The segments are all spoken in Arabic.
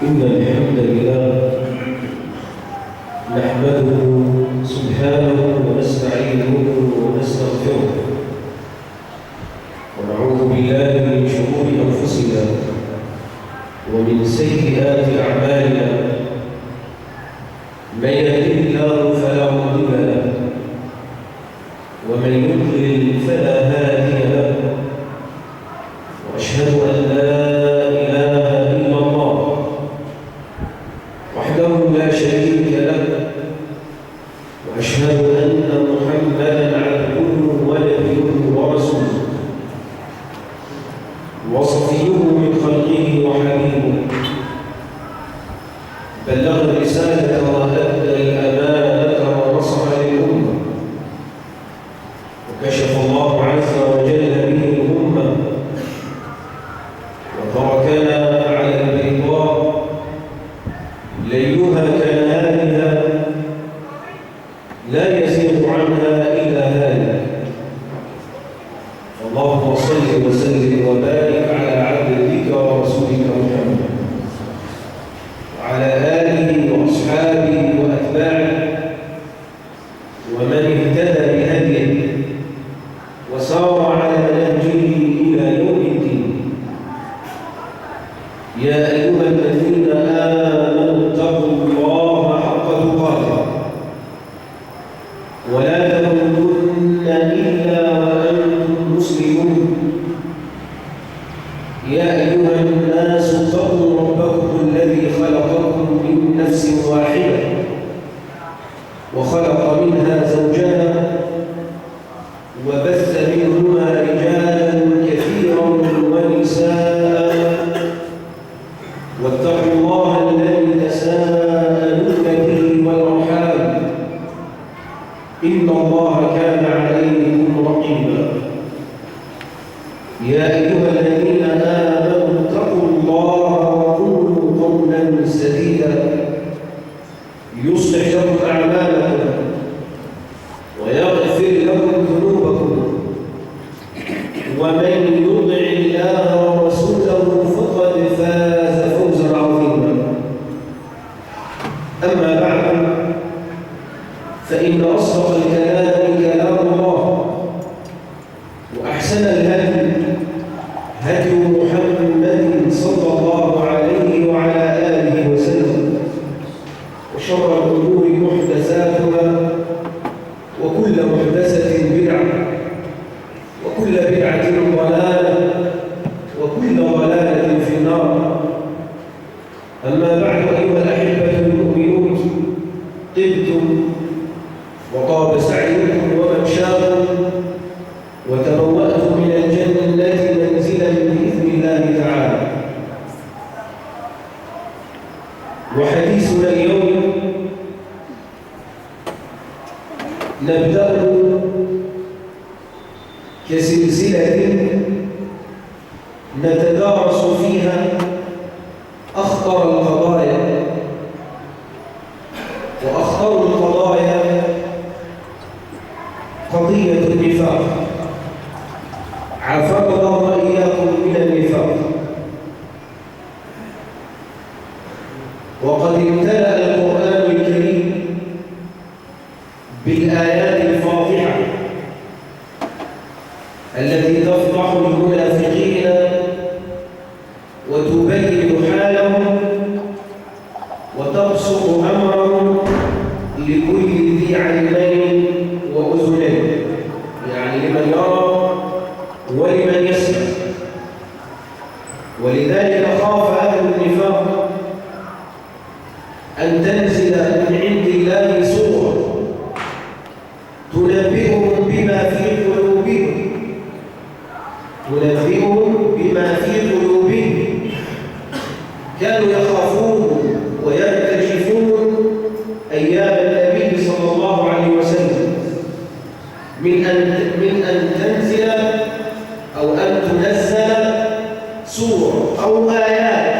إن الحمد لله نحمده سبحانه ونستعينه ونستغفره ونعوذ بالله من شرور أنفسنا ومن سيئات أعمالنا. من يهده الله فلا مضل له ومن يضلل فلا هادي له، وأشهد أن لا إله إلا الله وحده لا شريك له، وأشهد أن محمدًا عبده ونبيه ورسوله وصفيه من خلقه وحبيبه، بلغ الرسالة وأدى الأمانة ونصح للأمة، وكشف الله عز وجل به الأمة، وتركنا على البيضاء ليلها كنهارها لا يزيغ عنها إلا هالك. اللهم صل وسلم وبارك على عبدك ورسولك محمد وعلى آله وأصحابه وأتباعه ومن اهتدى بهديه وسار على نهجه إلى يوم الدين. يا أيها الذين آمنوا اتقوا الله حق تقاته ولا تموتن إلا وأنتم مسلمون. يا أيها الناس اتقوا ربكم الذي خلقكم من نفس واحدة وخلق منها زوجها وبث منهما رجالا كثيرا ونساء، واتقوا الله الذي تساءلون به والأرحام إن الله كان عليكم رقيبا. يا أيها الذين آمنوا اتقوا الله وقولوا قولا سديدا يصلح لكم أعمالكم ويغفر لكم ذنوبكم، ومن يطع الله ورسوله فقد فاز فوزا عظيما. أما بعد، فإن أصدق الكلام كلام الله، وأحسن الهدي هدي محمد صلى الله عليه وعلى آله وسلم، وشر الأمور محدثاتها، وكل محدثة بدعة، وكل بدعة ضلالة، وكل ضلالة في النار. أما بعد، أيها الأحبة المؤمنون، طبتم وطاب سعيكم وممشاكم، وتبوأتم من الجنة منزلا بإذن الله تعالى. وحديثنا اليوم نبدأ كسلسلة نتدارس فيها أخطر القضايا، وأخطر القضايا قضية النفاق. عافانا الله وإياكم من النفاق. وقد امتلأ القرآن الكريم بالآيات الفاضحة التي تفضح المنافقين وتبين حالهم وتبسط أمرهم لكل ذي عينين وأذنين، يعني لمن يرى ولمن يسمع. ولذلك خاف أهل النفاق أن تنزل من عند الله سورة تنبئهم بما في قلوبهم، كانوا يخافون ويرتجفون أيام النبي صلى الله عليه وسلم من أن تنزل أو أن تنزل سورة أو آيات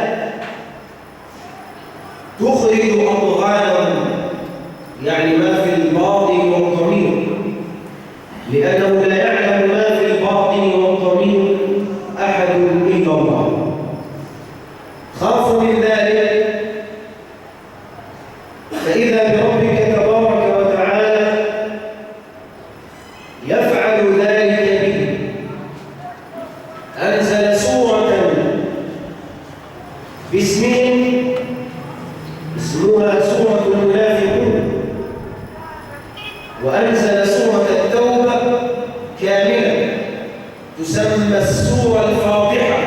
تسمى السورة الفاضحة،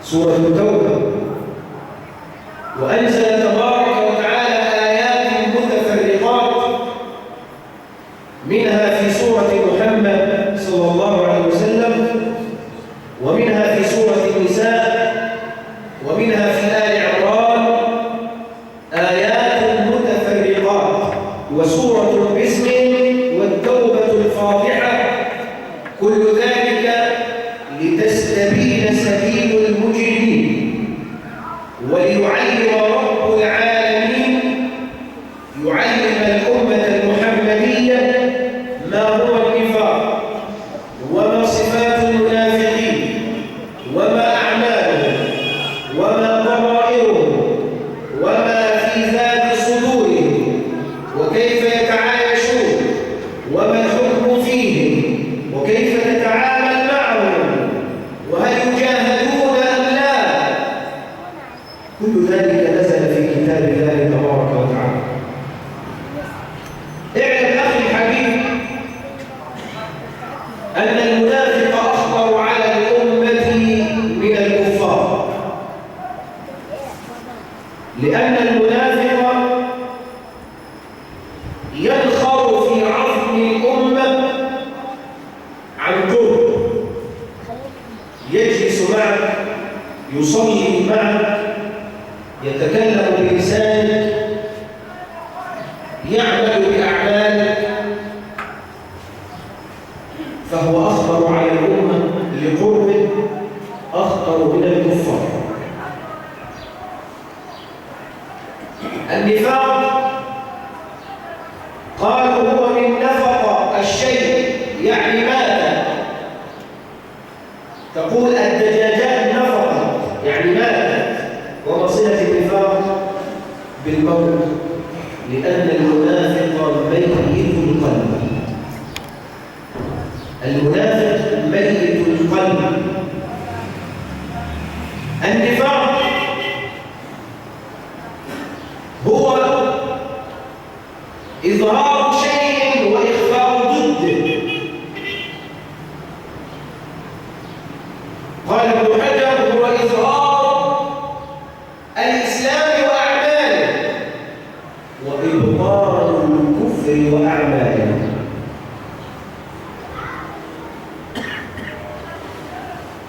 سورة التوبة. وأنزل تبارك وتعالى آيات متفرقات، منها في سورة محمد صلى الله عليه وسلم، ومنها في سورة النساء، ومنها في آل عمران، آيات متفرقات. وسورة الاسم والتوبة الفاضحة، كل ذلك لتستبين سبيل المجرمين، وليعلم رب العالمين، يعلم الأمة المحمدية ما هو النفاق، وما صفات المنافقين، وما أعمالهم، وما ضرائرهم، وما في ذات صدورهم، وكيف يتعايشون، وما الحكم فيهم، وكيف نتعامل معهم، وهل يجاهدون أم لا. كل ذلك نزل في كتاب الله تبارك وتعالى. اعلم أخي الحبيب أن المنافق أخطر على الأمة من الكفار، لأن المنافق ينخر في عظم الأمة عن قرب، يجلس معك، يصلي معك، يتكلم بلسانك، يعمل بأعمالك، فهو أخطر على الأمة لقربه، أخطر من الكفار. النفاق قالوا هو من نفق الشيء، يعني مات. تقول الدجاجات نفقت، يعني ماتت. وما صلة النفاق بالموت؟ لأن المنافق ميت القلب. المنافق ميت القلب. النفاق هو إظهار شيء وإخفاء ضده. قال ابن حجر هو إظهار الإسلام وأعماله، وإبطال الكفر وأعماله.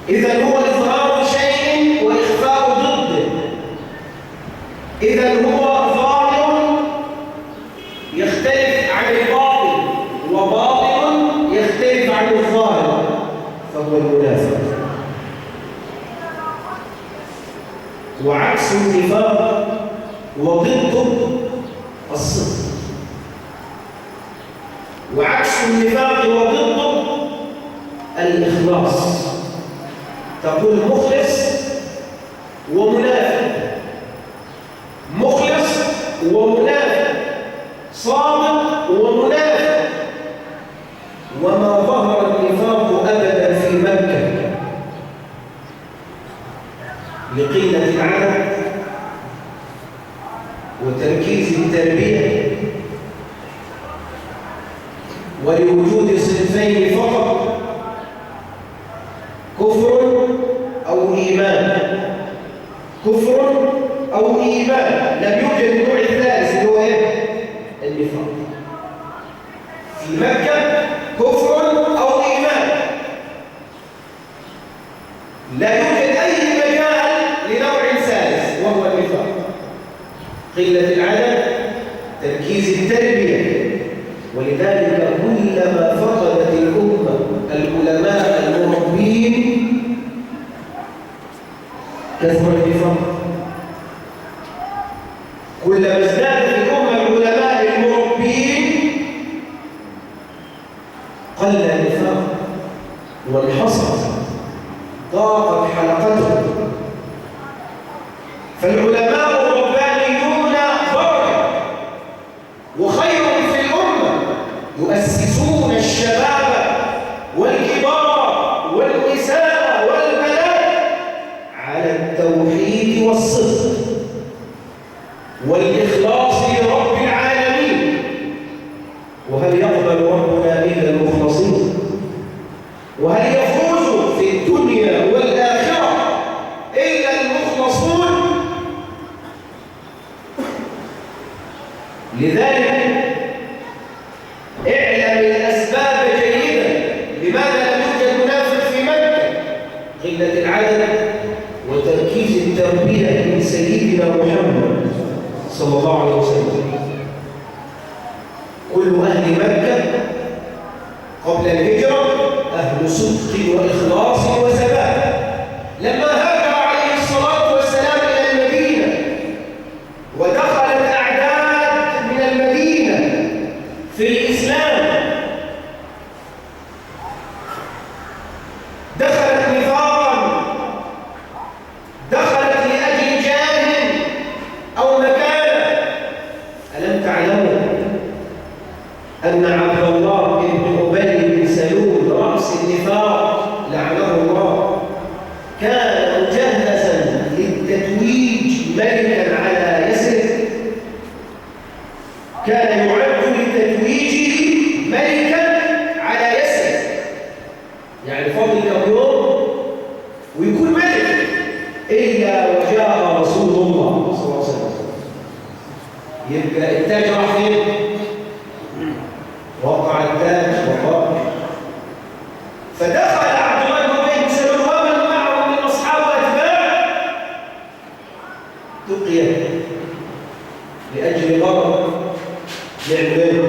إذن هو إظهار شيء وإخفاء ضده. إذن هو ظاهر يختلف عن الباطن، وباطن يختلف عن الظاهر، فهو المنافق. وعكس النفاق وضده الصدق. وعكس النفاق وضده الإخلاص. تقول مخلص ومنافق، مخلص ومنافق، صادق ومنافق. وما ظهر النفاق أبدا في مكة لقلة العدد وتركيز التربية ولوجود صنفين فقط، كفر أو إيمان. كفر أو إيمان، لم يوجد النوع الثالث اللي هو النفاق. في مكة كفر أو إيمان، لا يوجد أي مجال لنوع ثالث وهو النفاق. قلة العدد، تركيز التربية. ولذلك كلما فقدت الأمة العلماء المربين كثر النفاق. كلما ازدادت الأمة العلماء المربين قل النفاق وانحصرت، ضاقت حلقتهم. فالعلماء الربانيون بركة وخير في الأمة، يؤسسون الشباب والكبار والنساء والبنات على التوحيد والصدق والإخلاص لرب العالمين. وهل يقبل ربنا إلا المخلصين؟ وهل يفوز في الدنيا والآخرة إلا المخلصون؟ لذلك اعلم الأسباب جيدا لماذا لم يوجد منافق في مكة: قلة العدد وتركيز التربية من سيدنا محمد صلى الله عليه وسلم. كل أهل مكة قبل الهجرة أهل صدق وإخلاص وثبات. لما هاجر عليه الصلاة والسلام إلى المدينة ودخلت أعداد من المدينة في الإسلام، دخلت نفاقا، دخلت لأجل جاه أو مكان. ألم تعلموا أن عبد الله بن أبي بن سلول رأس النفاق لعنه الله كان مجهزا للتتويج ملكا على يسرب؟ كان يعد لتتويجه ملكا على يسرب، يعني فضل كم يوم ويكون ملك، إلا وجاء رسول الله صلى الله عليه وسلم. يبقى التاج راح فين؟ وقع التاج وقع. فدخل عبد الله بن ابي بن سلول ومن معه من اصحاب واتباع تقي لاجل غرض. يعمل ايه؟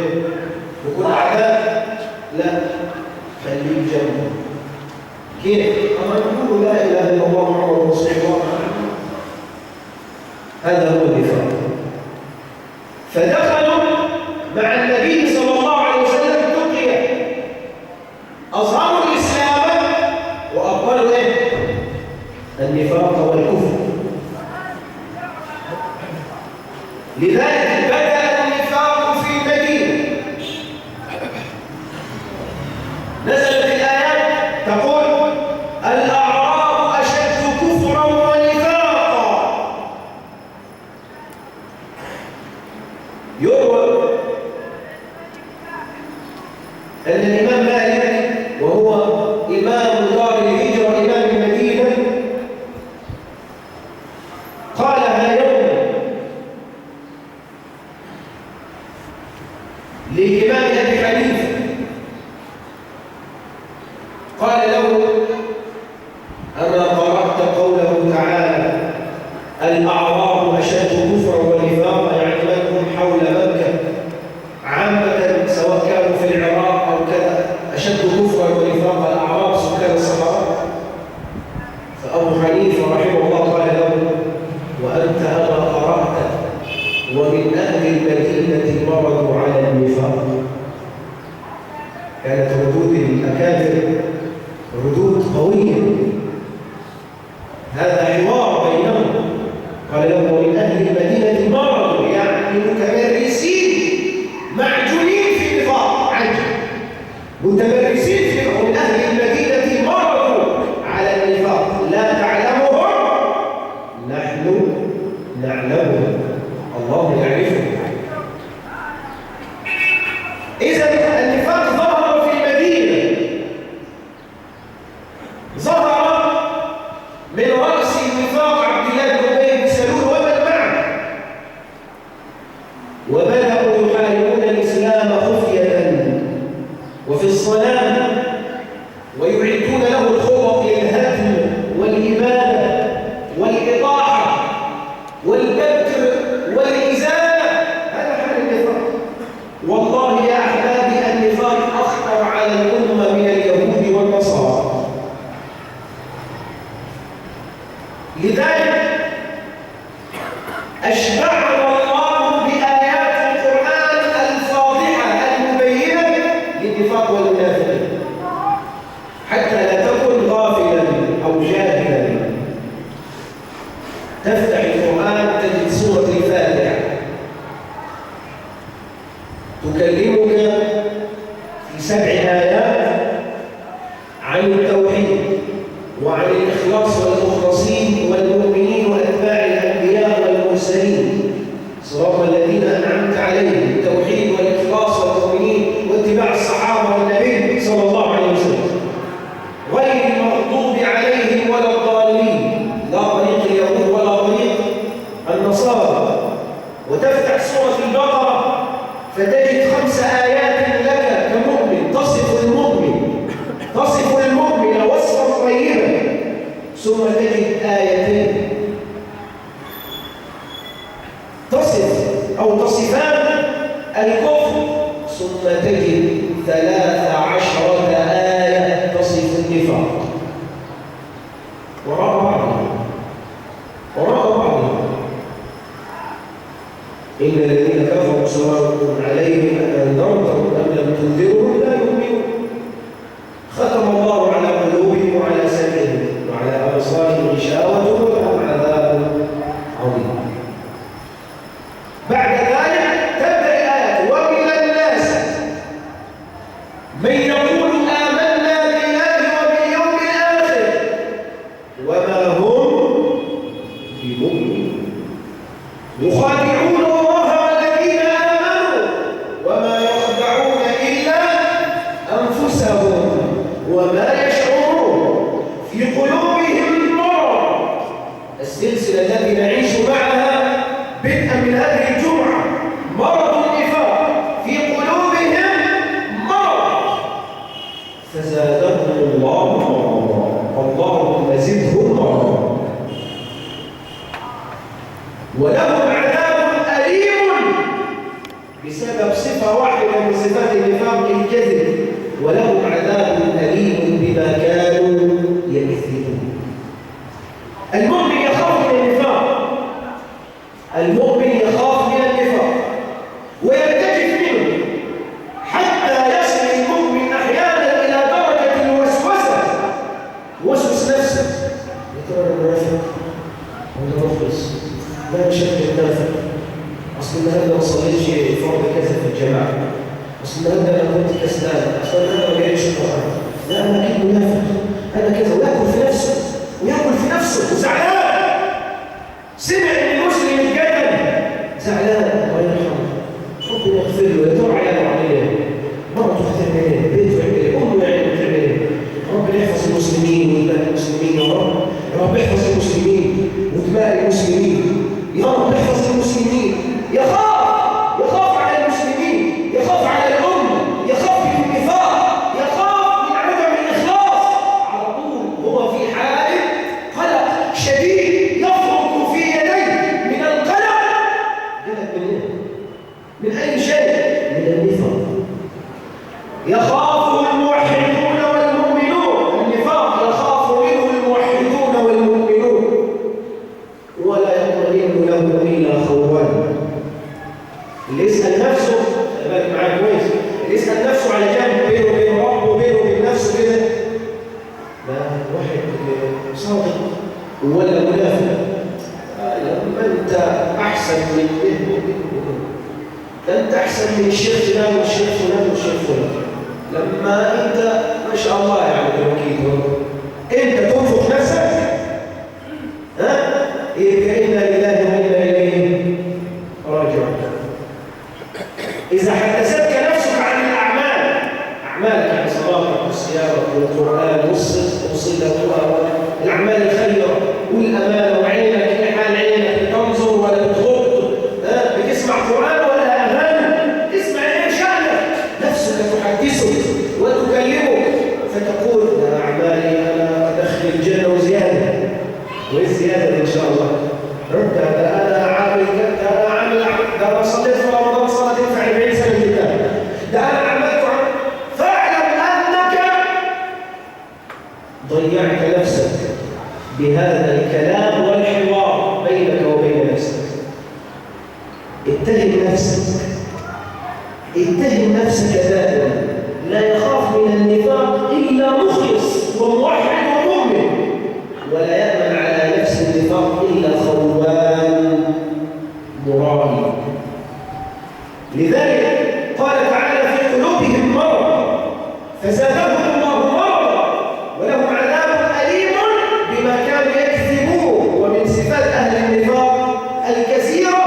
يكون اعداء؟ لا، خليه جنبه. كيف؟ انا نقول لا اله الا الله محمد رسول الله. هذا هو الدفاع. فدخلوا مع النبي صلى الله عليه وسلم تقيا، أظهروا الإسلام وأبطلوا إيه؟ النفاق والكفر. لذلك بدأ النفاق في المدينة. نزلت الآيات تقول: الأعراب أشد كفرا ونفاقا. يروى أن الإمام مالك وهو إمام دار الهجرة إمام المدينة قالها يوما للإمام أبي حنيفة، قال له: أما قرأت قوله تعالى: الأعراب أشد كفرا ونفاقا، يعني من هم حول مكة عامة سواء كانوا في العراق أو كذا أشد كفرا ونفاقا الأعراب سكان الصحراء. فأبو حنيفة رحمه الله قال له: وأنت أما قرأت ومن أهل المدينة مرضوا على النفاق. كانت ردود الأكابر ردود قوية. هذا حوار بينهم. قال له: ومن أهل المدينة مرضوا، يعني متمرسين معجونين في النفاق، متمرسين في من أهل المدينة مرضوا على النفاق لا تعلمهم نحن نعلمهم، الله يعرفهم. إذا النفاق ظهر في المدينة، ظهر من رأس النفاق عبد الله بن أبي بن سلول ومن معه، وبدأوا يحاربون الإسلام خفية وفي الصلاة، ويعدون له الخطط للهدم والإبادة والإطاحة والبتر والإزالة. هذا حال النفاق. والله يا أحبابي النفاق أخطر على الأمة من اليهود والنصارى. لذلك أشبعنا الله بآيات القرآن الفاضحة المبينة للنفاق والمنافقين، حتى لا تكن غافلا أو جاهلا. تفتح القرآن تجد سورة الفاتحة تكلمك في 7 آيات عن التوحيد وعن الإخلاص والمخلصين والمؤمنين وأتباع الأنبياء والمرسلين، صراط الذين أنعمت عليهم، التوحيد والإخلاص والمؤمنين واتباع الصحابة والنبي صلى الله عليه وسلم. ثم تجد آيتين تصف أو تصفان الكفر، ثم تجد 13 آية تصف النفاق وراء بعض. إن الذين كفروا سواء عليهم أنذرتهم أم لم تنذرهم لا يؤمنون. ختم الله على قلوبهم وعلى سمعهم وعلى أبصارهم غشاوة ولهم عذاب عظيم. بعد ذلك تبدأ الآيات: ومن الناس من يقول آمنا بالله وباليوم الآخر وما هم بمؤمنين يخادعون الله والذين آمنوا وما يخدعون إلا أنفسهم وما يشعرون في قلوبهم مرض. السلسلة التي نعيش معها بدءا من هذه الجمعة: مرض النفاق في قلوبهم مرض فزادهم الله مرضا اللهم زدهم مرضا ولهم عذاب أليم بسبب صفة واحدة من صفات النفاق الكذب، ولهم عذاب أليم بما كانوا يكذبون. المؤمن يخاف من النفاق، المؤمن يخاف من النفاق ويرتجف منه حتى يصل المؤمن أحيانا إلى درجة الوسوسة، يوسوس نفسه: يا ترى أنا منافق ولا مخلص؟ لا نشكك نافق، أصل النهارده ما صليتش فرض كذا في الجماعة، أصل النهارده أنا كنت كسلان، أصل النهارده ما جايش القرآن، لا أنا أكيد منافق، أنا كذا، وياكل في نفسه وزعلان. سمع إن المسلم اتجنن زعلان، الله يرحمه، ربنا يغفر له، يا ترى عياله عامل إيه؟ مرته هتعمل إيه؟ بيته هيعمل إيه؟ أمه يعني بتعمل إيه؟ ربنا يحفظ المسلمين ودماء المسلمين يا رب، يا رب احفظ المسلمين ودماء المسلمين، يا رب احفظ المسلمين. يخاف على المسلمين، يخاف على الأمة، يخاف من النفاق، يخاف من عدم الإخلاص، على طول هو في حالة قلق شديد يفرق في يديه من القلق. قلق من إيه؟ من أي شيء؟ من النفاق. يخاف الموحدون والمؤمنون، النفاق يخاف منه الموحدون والمؤمنون ولا يطمئن له إلا خوان. اللي يسأل نفسه، بالك معايا كويس، اللي يسأل نفسه على جنب بينه وبين ربه وبينه وبين نفسه كده، لا واحد صادق ولا منافق. لما أنت أحسن من أنت أحسن من الشيخ فلان والشيخ فلان والشيخ فلان. لما أنت ما شاء الله يعني بالوكيل أنت تنفق نفسك، يبقى إنا لله وإنا إليه راجعون. إذا حدثتك نفسك عن الأعمال، أعمالك يعني صلاتك وصيامك والقرآن والصدق وصلة الأعمال الخيرة والأمانة، وعينك إلى حال عينك بتنظر ولا بتغض، بتسمع قرآن ولا أغاني، تسمع إيه شأنك، نفسك تحدثك وتكلمك فتقول: يا أعمالي أنا أدخل الجنة وزيادة، والزيادة إن شاء الله. ده أنا عامل كذا، أنا عامل ده، أنا صليت في رمضان صلاة تنفع 40 سنة لله، ده أنا عملت فاعلم أنك ضيعت نفسك بهذا الكلام والحوار بينك وبين نفسك. اتهم نفسك دائما. لا يخاف من النفاق إلا مخلص وموحد ومؤمن، ولا يأمن على نفس النفاق إلا خوان مرائي. لذلك قال تعالى: في قلوبهم مرض فزادهم الله مرضا ولهم عذاب أليم بما كانوا يكذبون. ومن صفات أهل النفاق الكثيرة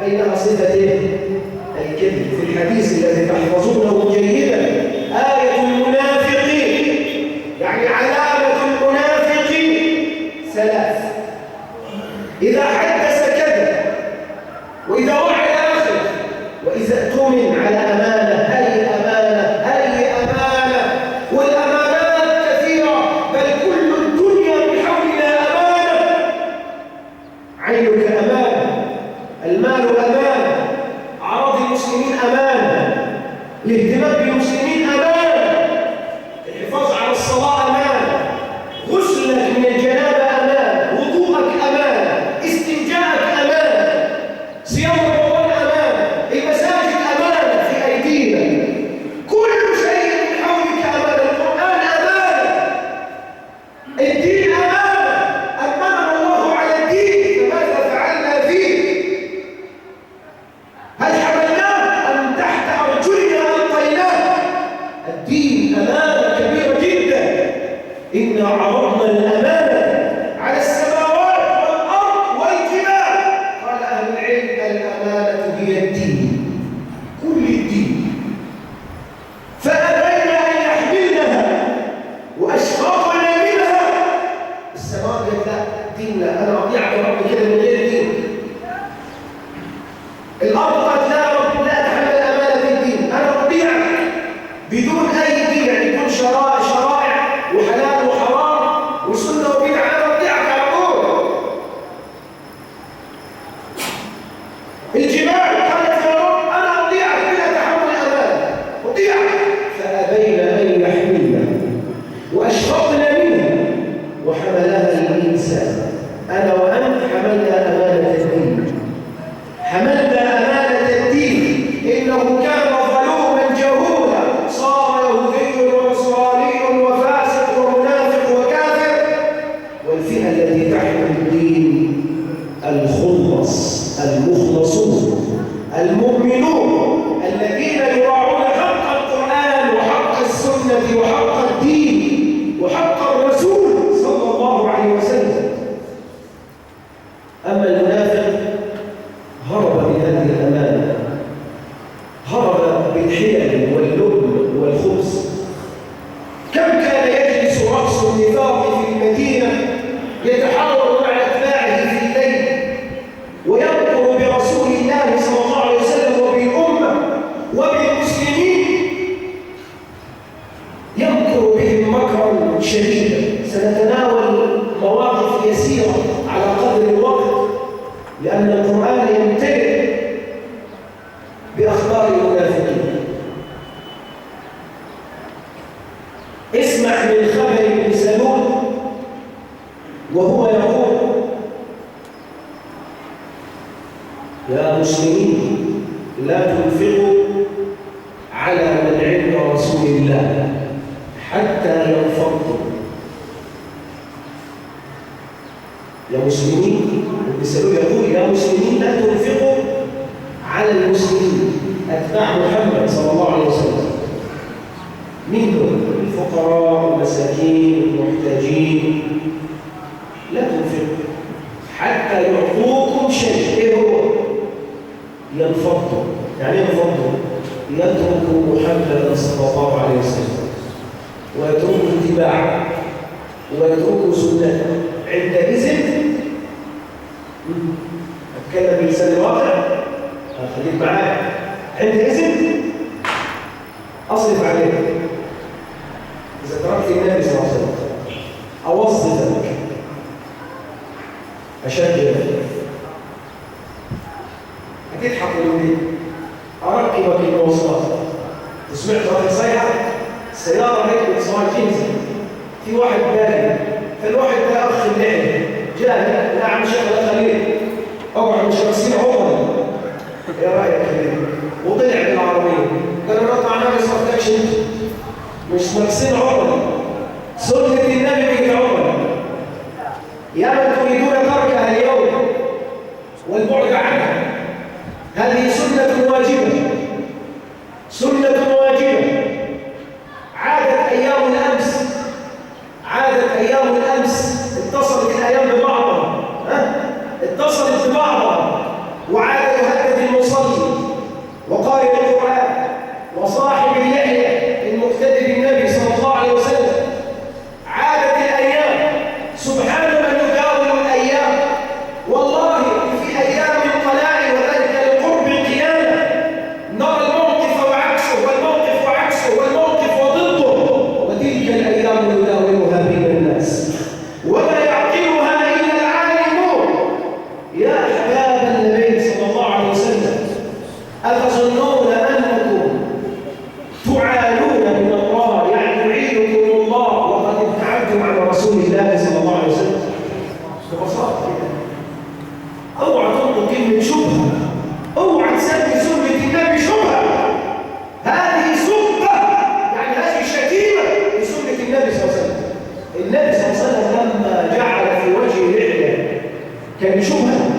بينها صفة الكذب. في الحديث الذي تحفظونه جيدا: آية المنافقين، يعني علامة المنافقين 3: إذا حدث كذب، وإذا وعد أخذ، وإذا اؤتمن على أمانة. أي أمانة؟ والأمانات كثيرة، بل كل الدنيا بحول إنا عرضنا الأمانة على السماوات والأرض والجبال. قال أهل العلم الأمانة هي الدين، كل الدين. فأبين أن يحملنها وأشفقنا منها. السماوات قالت لا، ديننا أنا أطيعك يا رب كده من غير دين. الأرض قالت لا يا رب، لا أتحمل أمانة الدين، أنا أطيعك بدون أي دين، يعني بدون شرائع وحلال وحرام وسنة وبدعة، أنا أطيعك على طول. الجبال قالت يا رب أنا أطيعك بلا تحمل أمانة، أطيعك. فأبين أن يحملنا وأشفقنا منها وحملها الإنسان. أنا وأنت حملنا أمانة الدين، حملنا أمانة الدين. إنه كان ظلوما جهولا، صار يهودي ونصراني وفاسق ومنافق وكافر. والفئة التي تحمل الدين الخلص، المخلصون، المؤمنون، الذين يراعون حق القرآن وحق السنة وحق الدين وحق الرسول صلى الله عليه وسلم. أما المنافق هرب من هذه الأمانة، هرب بالحيل واللؤم والخبز. كم كان يجلس رأس النفاق في المدينة يتحاور مع أتباعه في الليل ويمكر برسول الله صلى الله عليه وسلم وبالأمة وبالمسلمين، يمكر بهم مكرا شديدا. سنتناول مواقف يسيرة على قدر الوقت، لأن القرآن يمتلئ بأخبار المنافقين. اسمع من خبر ابن سلول وهو يقول: يا مسلمين لا تنفقوا على من عند رسول الله حتى ينفضوا. يا مسلمين، ابن سلول يقول يا مسلمين لا تنفقوا على المسلمين أتباع محمد صلى الله عليه وسلم. منهم الفقراء والمساكين والمحتاجين، لا تنفقوا حتى يعطوكم شيء. ايه هو؟ ينفضوا. يعني ينفضوا؟ يتركوا محمدا صلى الله عليه وسلم ويتركوا اتباعه ويتركوا سنته. عندئذ اتكلم بلسان الواقع، خليك معايا. عندئذ اصرف عليك. اذا تركت النبي صلى الله عليه وسلم اوظفك، اشجعك، هتضحك من اركبك المواصلات. سمعت واحد صيحه السياره ركبت صوت جنسي، في واحد بالي، فالواحد ده اخ اللحيه جاهل. نعم شيخ خليل، اقعد مش ناقصين عمر، ايه رايك خليل؟ وطلع بالعربيه قال له نطلع ناقص مفتكش انت، مش ناقصين عمر، سنه النبي بيت عمر. يا من تريدون تركها اليوم والبعد عنها، هذه سنه واجبه، سنه واجبه. عادت ايام الامس، عادت ايام الامس، اتصلت الايام ببعضها، اتصلت ببعضها، وعاد يهدد المصلي وقارئ القران وصاحب اللحيه المقتدي بالنبي صلى الله عليه وسلم. عادت الايام، سبحان من يداول الايام. والله في ايام قلائل وذلك لقرب القيامه نرى الموقف وعكسه والموقف وعكسه والموقف وضده، وتلك الايام نداولها بين الناس وما يعقلها الا العالمون. يا احباب النبي صلى الله عليه وسلم، أتظنون أنكم تعانون من الله، يعني يعينكم الله وقد ابتعدتم عن رسول الله صلى الله عليه وسلم؟ ببساطة كده. اوعى تنطق كلمة شبهة، اوعى تسمي سنة النبي شبهة. هذه سبة، يعني هذه شتيمة لسنة النبي صلى الله عليه وسلم. النبي صلى الله عليه وسلم لما جعل في وجه لحية كان شبهة.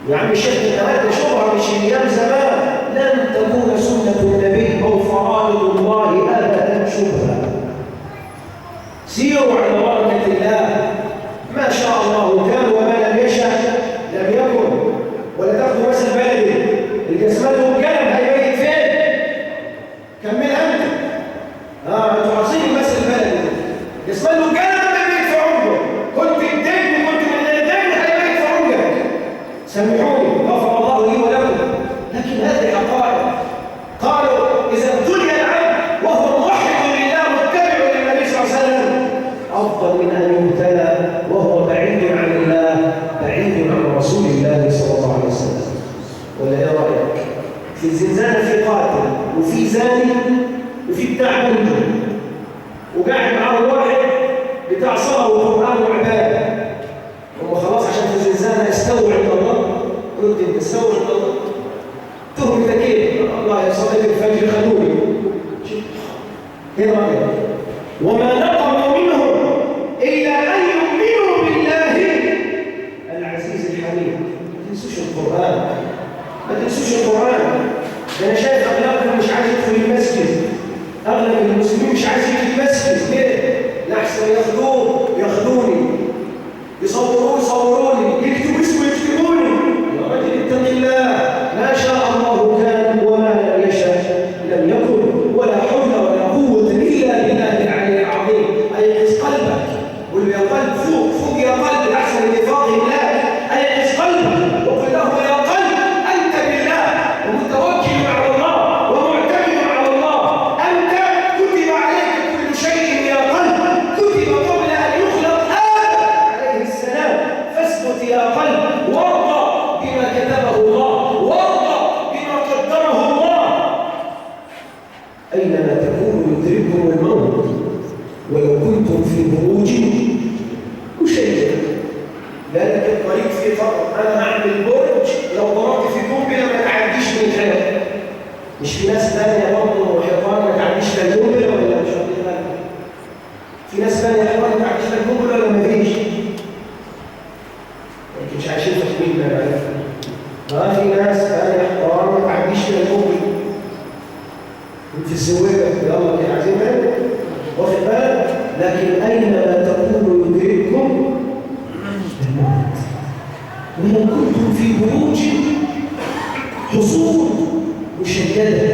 يا عم الشيخ هذا شبهة مش ايام زمان، لن تكون سنة النبي أو فرائض الله أبدا شبهة. سيروا على بركة الله، ما شاء الله كان وما لم يشاء لم يكن. ولا تاخذوا مثل بلدي اللي اسمته الكلام هيبيت فين؟ كمل انت. انتوا عايزين مثل بلدي اسمه الكلام هيبيت في عمره، كنت الدين كنت من الدين هيبيت في عمرك. سامحوني غفر الله لي ولكم، لكن هذه حقائق. قالوا اذا ابتلي العبد وهو موحد لله متبع للنبي صلى الله عليه وسلم افضل من ان يبتلى وهو بعيد عن الله، بعيد عن رسول الله صلى الله عليه وسلم. ولا ايه رايك؟ في الزنزانه في قاتل وفي زاني وفي بتاع بنته، وقاعد معاه واحد بتاع صلاه وقران وعباده. هم خلاص عشان في الزنزانه استووا عند الله. رد انت استووا عند الله، تهمتك ايه؟ الله يا صلاه الفجر خلوني. ايه رايك؟ وما نقموا منهم الا ان يؤمنوا بالله العزيز الحميد. ما تنسوش القران، ما تنسوش القران. ده انا شايف اغلبكم مش عايز يدخل المسجد، اغلب المسلمين مش عايز يجي المسجد. ليه؟ لحسن ياخذوني، يصوروني، يكتبوا اسمه يكتبوني. يا رجل اتق الله، ما شاء الله كان وما لم يشاء لم يكن، ولا حول ولا قوه الا بالله العلي العظيم. ايقظ قلبك، قل يا قلب فوق يا قلب احسن لفاق الله. ايقظ قلبك وقل له يا قلب انت بالله ومتوكل على الله ومعتمد على الله. انت كتب عليك كل شيء يا قلب، كتب قبل ان يخلق ادم عليه السلام. فاثبت يا قلب وارضى بما كتبه الله، وارضى بما قدره الله. اينما تكونوا يدرككم الموت ولو كنتم في بروج مشيدة. لا لك الطريق في فرق، انا هعمل برج لو ضربت في قنبله ما تعديش من الحياه. مش في ناس ثانيه برضه حيطان ما تعديش من القنبله ولا مش واخدين بالك؟ في ناس ثانيه حيطان ما تعديش من القنبله ولا ما فيش؟ لكن مش عايشين في حكمنا بقى. في ناس ثانيه حيطان ما تعديش من القنبله. في الزواج يلا كده عايزين بالك، واخد بالك؟ لكن اينما تكونوا يدرككم الموت ولو كنتم في بروج حصون مشدده.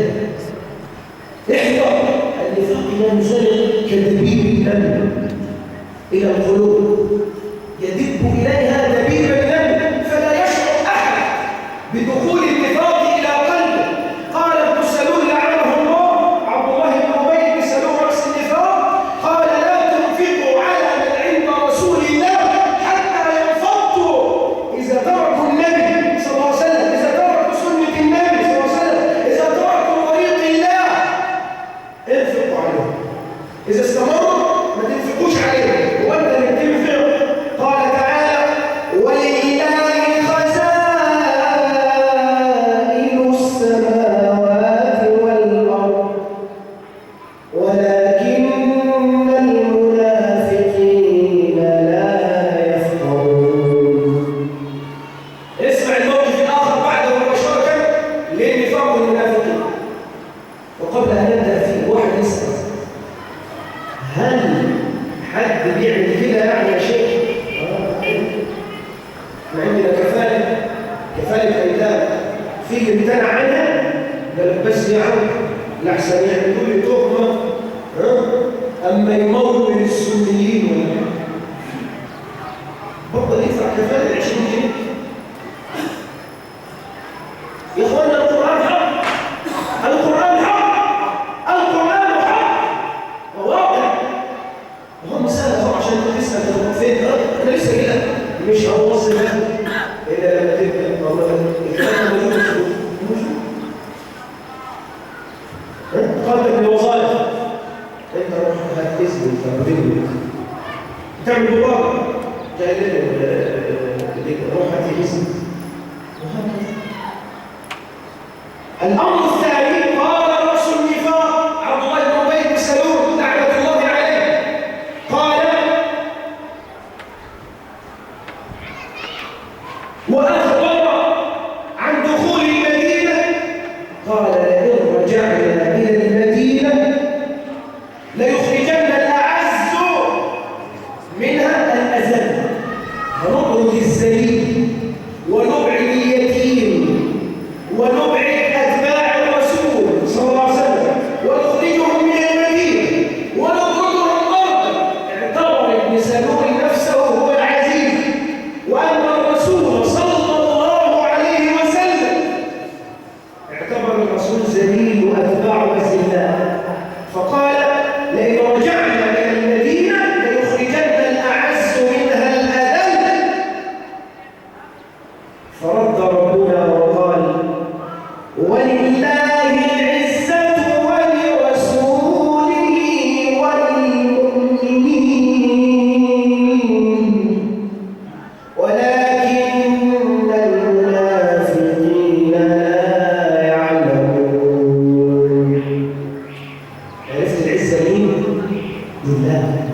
احذر، النفاق ينزل كدبيب النمل الى القلوب، يدب اليها دبيب النمل فلا يشعر احد بدخول النفاق الى قلبه. قال ابن سلول لعنه الله، عبد الله بن ابي بن سلول راس النفاق، قال لا تنفقوا على من عند رسول الله حتى ينفضوا اذا تركوا النبي صلى الله عليه وسلم، اذا تركوا سنه النبي صلى الله عليه وسلم، اذا تركوا طريق الله انفقوا عليهم. اذا استمروا ما تنفقوش عليهم، وانت اللي بتنفق. قال تعالى ولله خزائن السماوات والارض ولكن المنافقين لا يفقهون. اسمع الموقف الاخر بعد مباشره لنفاق المنافقين. وقبل ان نبدا فيه واحد يسال، هل حد بيعمل كده يعني يا شيخ؟ احنا عندنا كفاله ايتام، في اللي امتنع عنها قال لك بس يا عم لحسن يعملوا لي تهمه اما يمول السنيين ولا بطل يدفع كفاله 20 جنيه. يا اخوانا القران حق، القران حق، القران حق وواقع. هم سألوا عشان تسأل فين؟ انا لسه كده مش هوصل الا لما تبدا الكلام موجود. قال لك الوظائف انت روح هتسال تمرين تعمل بطاقه جاي روح هتسال. الامر الثاني قال رأس النفاق عبد الله بن ابي بن سلول لعنه الله عليه، قال واخبر عن دخول المدينه، قال لئن رجعنا الى المدينه ليخرجن الاعز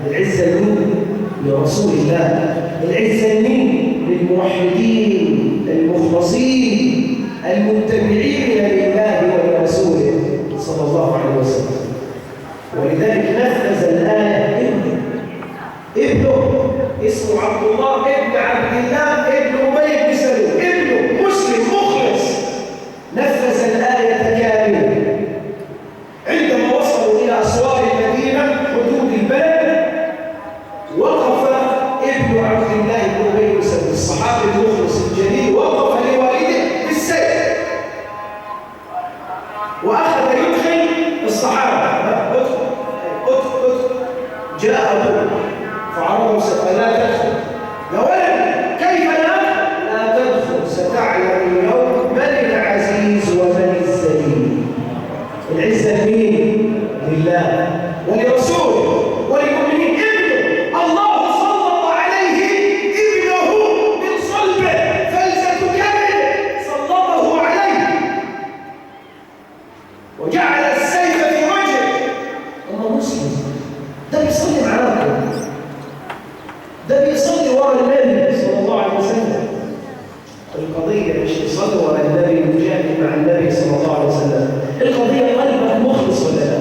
العزة لمين؟ لرسول الله. العزة لمين؟ للموحدين المخلصين المتبعين لله ولرسوله صلى الله عليه وسلم. ولذلك نفذ الآية ابنه اسمه عبد الله ابن عبد الله ابن أبي بن سلول، ابنه مسلم مخلص، نفذ الآية كاملة. عندما وصلوا إلى أسوار المدينة حدود البلد، وقف ابن عبد الله بن أبي بن سلول الصحابي المخلص الجليل، وقف لوالده بالسيف وأخذ يدخل الصحابة. ادخل ادخل ادخل. جاء أبوه فعرضوا قال لا تدخل يا ولد. كيف لا تدخل؟ ستعلم اليوم من العزيز ومن الذليل. العزة لمين؟ لله ولرسوله وللمؤمنين. ابنه الله سلط عليه ابنه من صلبه، فلسة كبد سلطه عليه وجعل السيف في وجهه. الله مسلم، ده بيصلي معاكم، ده بيصلي ورا النبي صلى الله عليه وسلم. القضية مش يصلي ورا النبي ويجاهد مع النبي صلى الله عليه وسلم، القضية قلبك مخلص ولا لا؟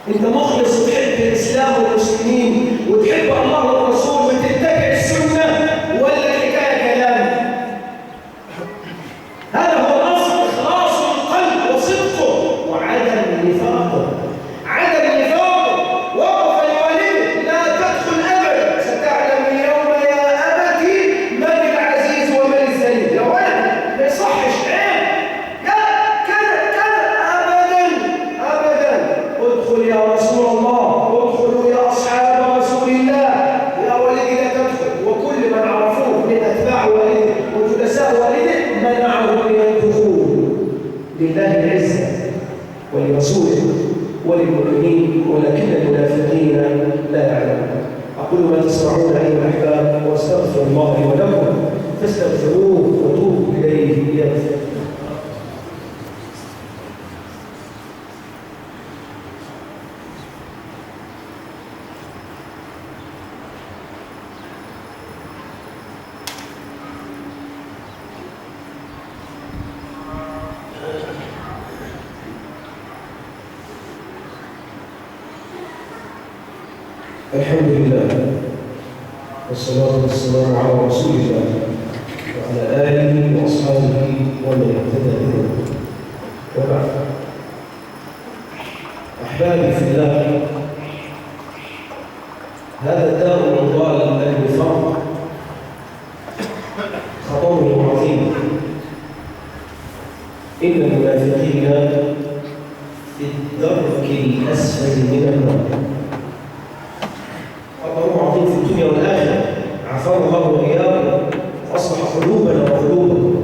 انت مخلص وتحب الإسلام والمسلمين وتحب الله والرسول وتتبع السنة، ولا الحكاية كلام؟ هذا هو الأصل، إخلاص القلب وصدقه وعدم نفاقه. عدم نفاقه وقف لوالده لا تدخل أبدا، ستعلم اليوم يا أبتي من العزيز ومن الذليل. يا ولد ما يصحش، عيب كذا أبدا أبدا. ادخل يا رسول الله، ادخلوا يا أصحاب رسول الله. يا ولدي لا تدخل. وكل من عرفوه من أتباع والده وجلساء والده منعه من الدخول. لله العزة ولرسوله وللمؤمنين ولكن المنافقين لا يعلمون. أقول ما تسمعون أيها الأحباب، واستغفر الله لي ولكم فاستغفروه وتوبوا إليه يغفر. الحمد لله والصلاة والسلام على رسول الله وعلى آله وأصحابه ومن اهتدى بهداه. وبعد، أحبابي في الله، هذا الداء الضال النفاق خطره عظيم. إن المنافقين في الدرك الأسفل من النار. خطره عظيم في الدنيا والآخرة، عافانا الله وإياكم وأصلح قلوبنا وقلوبكم.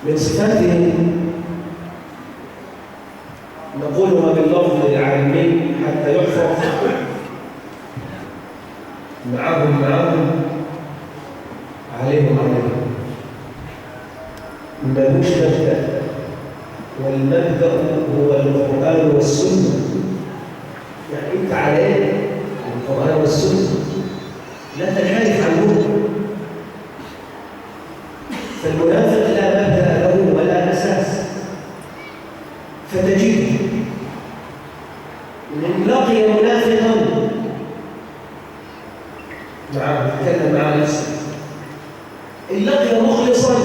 من صفاتهم نقولها باللفظ العالمي حتى يحفظ، معهم عليهم ملوش مبدأ، والمبدأ هو القرآن والسنة. يعني انت عليه القرآن والسنة، لا تنحرف عنه. فالمنافق لا مبدأ له ولا أساس، فتجد من لقي منافقا يتكلم مع نفسه، إن لقي مخلصا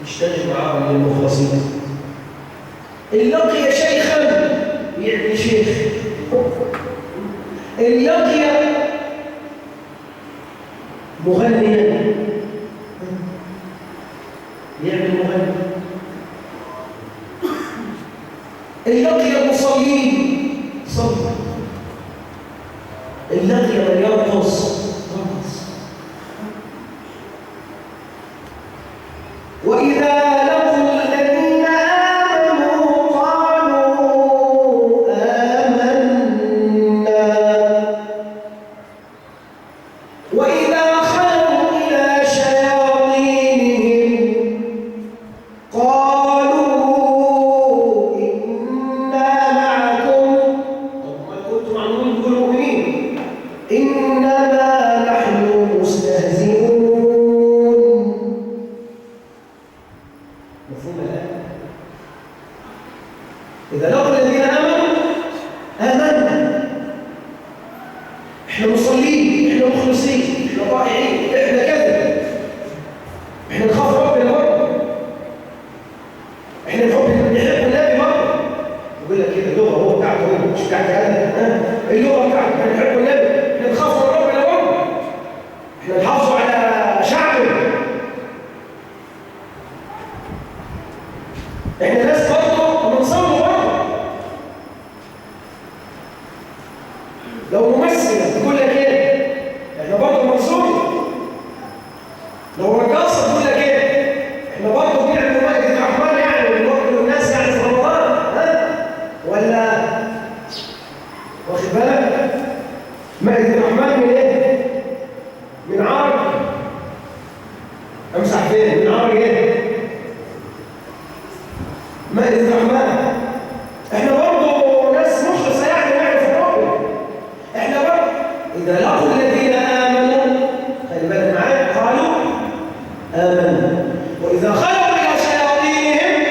يشتغل معه من المخلصين، إن لقي شيخا يعني شيخ، إن لقي مغنيا يعمل مغني، إن لقي مصلين صلى، إن لقي من يرقص رقص. وإذا لقوا الذين آمنوا قالوا آمنا، وإذا خلوا إلى شياطينهم قالوا إنا معكم احنا مصلين، احنا مخلصين، احنا طائعين، احنا كذا، احنا نخاف ربنا مرة، احنا نحب النبي مرة. يقول لك كده اللغة هو بتاعته، هو مش بتاعتي أنا، اللغة بتاعته، احنا نحب النبي، احنا نخاف ربنا مرة، احنا نحافظوا على شعبه، احنا ناس برضه بنصلي برضه. لو ممثلة تقول لك ايه؟ احنا برضه بنصلي. لو رقاصة تقول لك ايه؟ احنا برضه بنعمل مائدة الرحمن يعني ونوكل الناس يعني في رمضان، ولا واخد بالك؟ مائدة الرحمن من ايه؟ من عرق. امسح فين؟ من عرق ايه؟ مائدة الرحمن. احنا برضه ناس مخلصة يعني نعرف ربنا. احنا برضه إذا لقوا الذين آمنوا، خلي بالك معايا، قالوا آمنا، وإذا خلوا إلى شياطينهم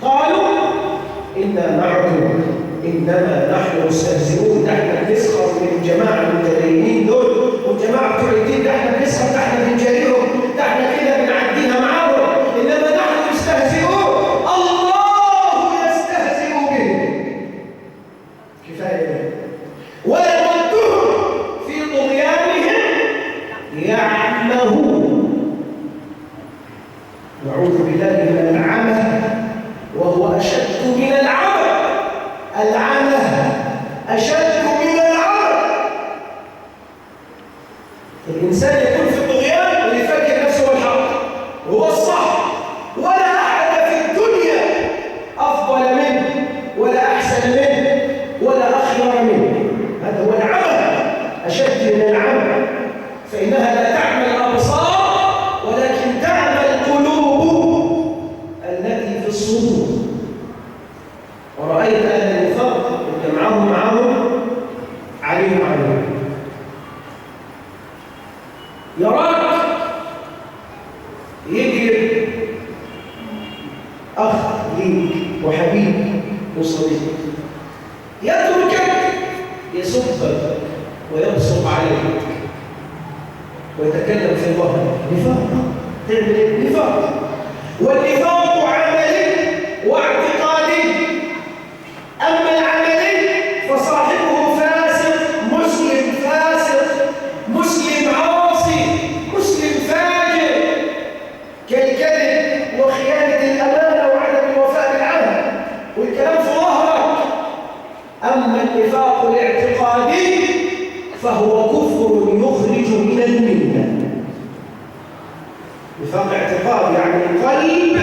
قالوا إنا معكم إنما نحن مستهزئون. احنا بنسخر من الجماعة المتدينين دول والجماعة بتوع الدين، احنا بنسخر، احنا بنجاريهم، احنا كده بنعديها معاهم، إنما نحن مستهزئون. الله يستهزئ بهم. كفاية ده. ويمدهم في طغيانهم يعمهون. نعوذ بالله من العمى، وهو أشد من العمى. العمى أشد من العمى. الإنسان يكون في الطغيان ويفكر نفسه الحق وهو الصح، ولا أحد في الدنيا أفضل منه ولا أحسن منه ولا أخير منه. هذا هو العمى، أشد من العمى. فإنها لا تعمى الأبصار ولكن تعمى القلوب التي في الصدور. ورأيت أهل النفاق اللي معهم عليهم يراك يجرب أخ ليك وحبيب وصديق، يتركك يسبك ويبصق عليك ويتكلم في ظهرك. نفاق. تعمل ايه؟ نفاق. والنفاق عملي واعتقادي. أما العملي فصاحبه فاسق، مسلم عاصي، مسلم فاجر، كالكذب وخيانة الأمانة وعدم الوفاء بالعهد والكلام في ظهرك. أما النفاق الاعتقادي فهو كفر يخرج من الملة. نفاق اعتقادي يعني القلب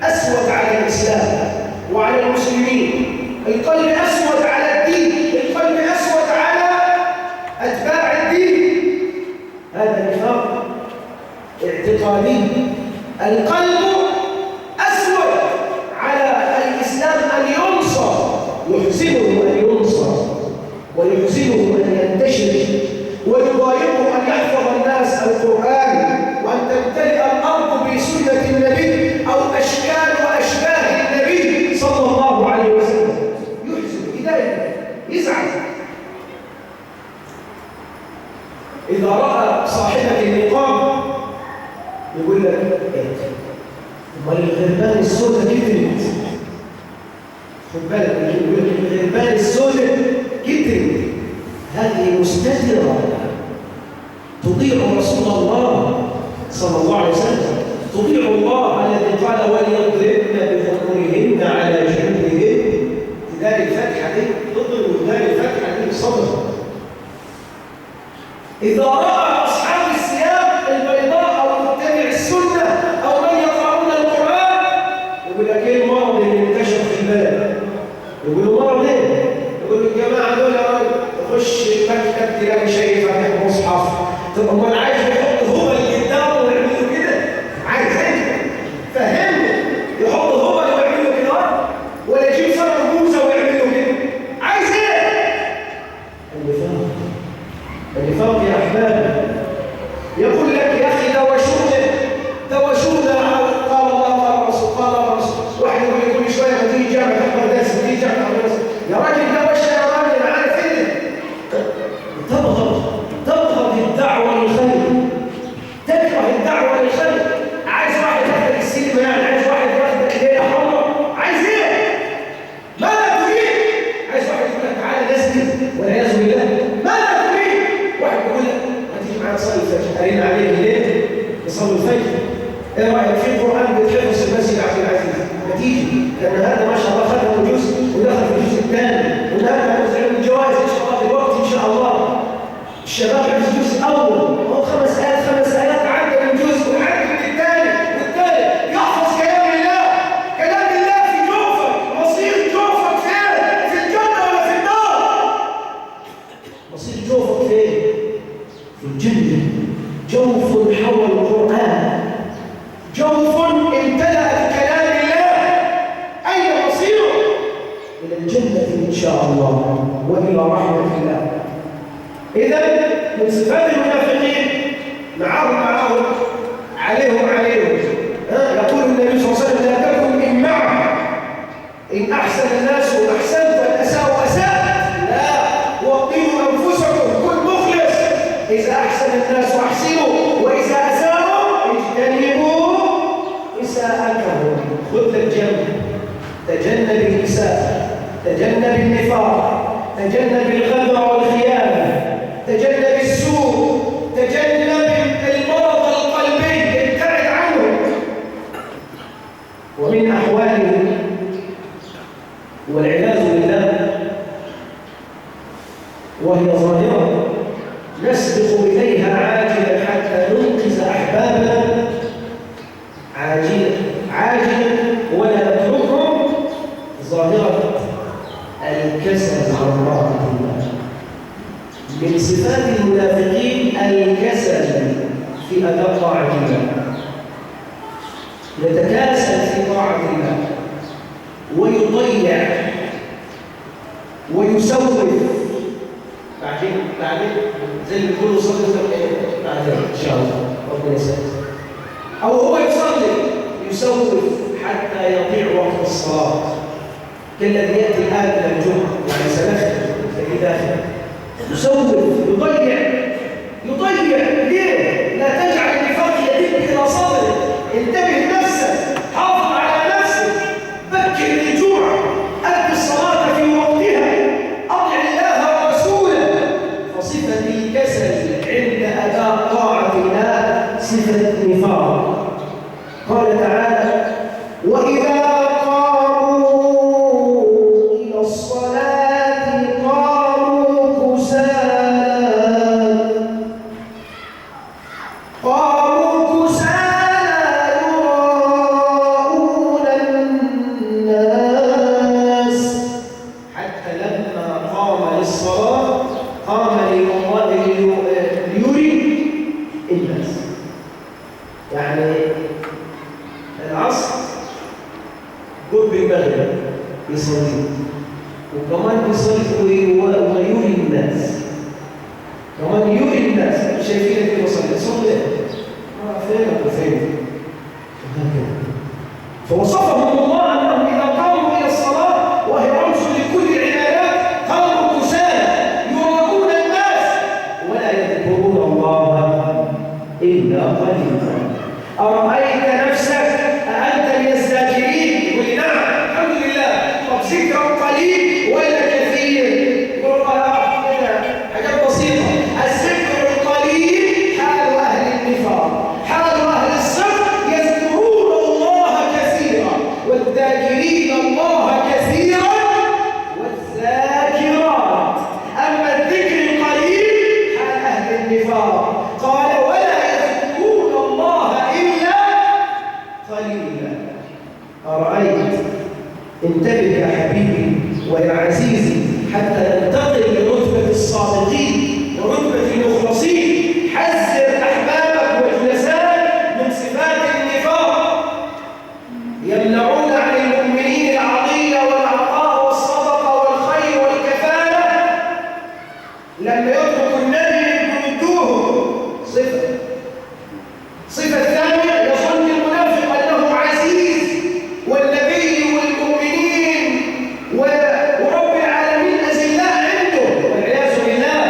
أسود على الإسلام وعلى المسلمين، القلب أسود على الدين، القلب أسود على أتباع الدين. هذا نفاق اعتقادي. القلب أسود على الإسلام أن ينصر، يحزنه أن ينصر ويحزنه أن ينتشر ويضايقه أن يحفظ الناس القرآن وأن تمتلئ الأرض بسنة النبي أو أشكال وأشباه النبي صلى الله عليه وسلم. يحزن، يضايق، يزعل. إذا رأى صاحبك النقاب يقول لك امال الغربان السوداء كترت. خد بالك، يقول لك الغربان السوداء كترت. هذه مستترة تطيع رسول الله صلى الله عليه وسلم، تطيع الله الذي قال وليضربن بخمرهن على جنوبهن. لذلك الفتحة دي تضرب، لذلك الفتحة دي بصدر. إذا رأى أصحاب الثياب البيضاء أو متبع السنة أو من يقرؤون القرآن يقول لك إيه المرض اللي انتشر في البلد؟ يقولوا مرض إيه؟ يقولوا الجماعة دول يا راجل تخش المكتب تلاقي شيء فاتح مصحف، تبقى امال عايز يحط هبل قدامه ويعملوا كده؟ عايز ايه؟ فهمني، يحط هبل ويعملوا كده ولا يجيب صنم موسى ويعملوا كده؟ عايز ايه؟ النفاق. النفاق يا احبابي يقول لك يا اخي دوشونا قال الله قال الرسول قال الرسول. واحد يقول لي كل شويه ما تيجي جامعه تحضر درس، ما تيجي جامعه تحضر درس. يا راجل دوش يا راجل، انا عارف ايه. طب والعياذ بالله. ماذا تريد؟ واحد يقول لك ما تيجي معنا تصلي الفجر، قايلين عليك ليه؟ يصلوا الفجر. ايه رايك في قران بيتحفظ في المسجد عبد العزيز؟ ما تيجي، لان هذا ما شاء الله خدم جزء ودخل في الجزء الثاني، وهذا هنوزع له الجوائز ان شاء الله دلوقتي ان شاء الله. الشباب حفظ الجزء الاول، هو 5 آيات عدى من جزء وعدى من الثاني والثالث، يحفظ كلام الله. كلام الله في جوفك، مصير جوفك فين؟ في الجنه ولا في النار؟ مصير جوفك فين؟ في الجنه. جوف حول القران، جوف امتلأ بكلام الله. أين مصيره؟ إلى الجنة إن شاء الله وإلى رحمة الله. إذا من صفات المنافقين معهم عليهم يقول النبي صلى الله عليه وسلم لا تكن إن معه، إن أحسن الناس أحسنت وإن أساءوا أساءت. لا، وقنوا أنفسكم، كن مخلص. إذا أحسن الناس أحسنوا وإذا أساءوا اجتنبوا إساءتهم. خذ لك جنب، تجنب الإساءة، تجنب النفاق، تجنب الغدر والخيانة، تجنب السوء، تجنب المرض القلبي، ابتعد عنه. ومن أحواله والعياذ بالله وهي ظاهرة نسبق إليها عاجلا حتى ننقذ أحبابنا عاجلا ولا نتركهم. ظاهرة الكسل عن طاعة الله. من صفات المنافقين الكسل في أداء طاعة الله، يتكاسل في طاعة الله ويضيع ويسوف. بعدين زي اللي بيقولوا صلي بعدين ان شاء الله ربنا يسهل. او هو يصلي يسوف حتى يضيع وقت الصلاه، كالذي ياتي الان الى الجمعه يعني سنخرج في داخل يسوف يضيع. ليه؟ لا تجعل النفاق يتم الى صدرك. انتبه نفسك، حافظ على نفسك، بكر الجوع، ادي الصلاه في وقتها، اطع الله ورسوله. فصفه الكسل عند اداء طاعه الله صفه نفاق. قال تعالى واذا فوصفهم الله أنهم إذا قاموا إلى الصلاة وهي رمز لكل العبادات قاموا كسالى يراؤون الناس ولا يذكرون الله إلا قليلا. أرأيت نفسك أأنت من الذاكرين؟ يقول لي نعم الحمد لله. طب ذكر قليل ولا كثير؟ يقول حاجات بسيطة. الذكر القليل حال أهل النفاق، حال أهل الصدق يذكرون الله كثيرا والذاكرين الله كثيرا والذاكرات. أما الذكر القليل حال أهل النفاق. قال ولا يذكرون الله إلا قليلا. أرأيت؟ انتبه يا حبيبي ويا عزيزي حتى ننتقل لرتبة الصادقين ورتبة المخلصين. حذر أحبابك وجلسائك من صفات النفاق، يمنعون عن المؤمنين العطية والعطاء والصدقة والخير والكفالة. لما يترك النبي يردوه. صفة الثانية يظن المنافق أنه عزيز والنبي والمؤمنين ورب العالمين أذلاء عنده والعياذ بالله.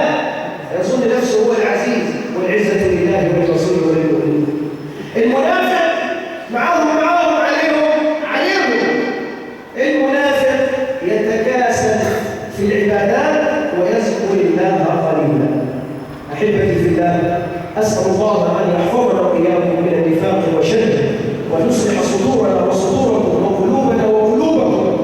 يظن نفسه هو العزيز والعزة لله ولرسوله وللمؤمنين. المنافق معهم عليهم. المنافق يتكاسل في العبادات ويذكر أحبتي في الله، أسأل الله أن يحفظنا وإياكم من النفاق وشره، وأن يصلح صدورنا وصدوركم وقلوبنا وقلوبكم.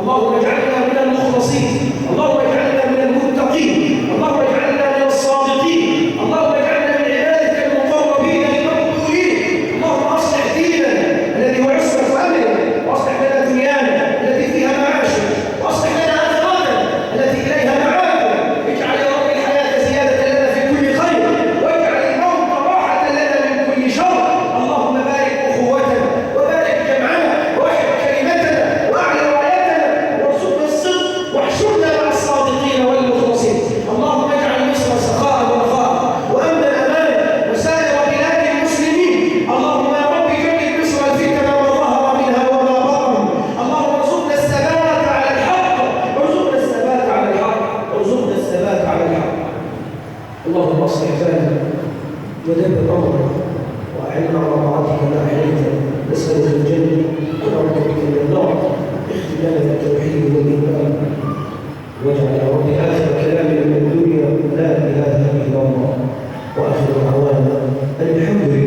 اللهم اجعلنا من المخلصين، اللهم اجعلنا من المتقين، اللهم اجعلنا من الصادقين، اللهم اجعلنا من عبادك المقربين المقبولين. اللهم أصلح ديننا الذي هو عصمة أمرنا، وأصلح لنا دنيانا التي فيها معاشنا، وأصلح لنا آخرتنا التي إليها معادنا. اجعل يا رب الحياة زيادة لنا في كل خير، واجعل الموت راحة لنا من كل شر. اللهم بارك أخوتنا وبارك جمعنا ووحد كلمتنا وأعلى رايتنا، وارزقنا الصدق واحشرنا مع الصادقين والمخلصين. اللهم اجعل مصر سخاء ورخاء وأمنا أمانا وسائر بلاد المسلمين. اللهم يا رب جنب مصر الفتن ما ظهر منها وما بطن. اللهم ارزقنا الثبات على الحق، ارزقنا الثبات على الحق، ارزقنا الثبات على الحق. اللهم اصلح بالنا ودبر امرنا واعنا على طاعتك لا احييتنا. نسالك الجنه ونعوذ بك من النار. اختم لنا بالتوحيد والايمان، واجعل يا رب اخر كلامنا من الدنيا لا اله الا الله، واخر دعوانا ان الحمد لله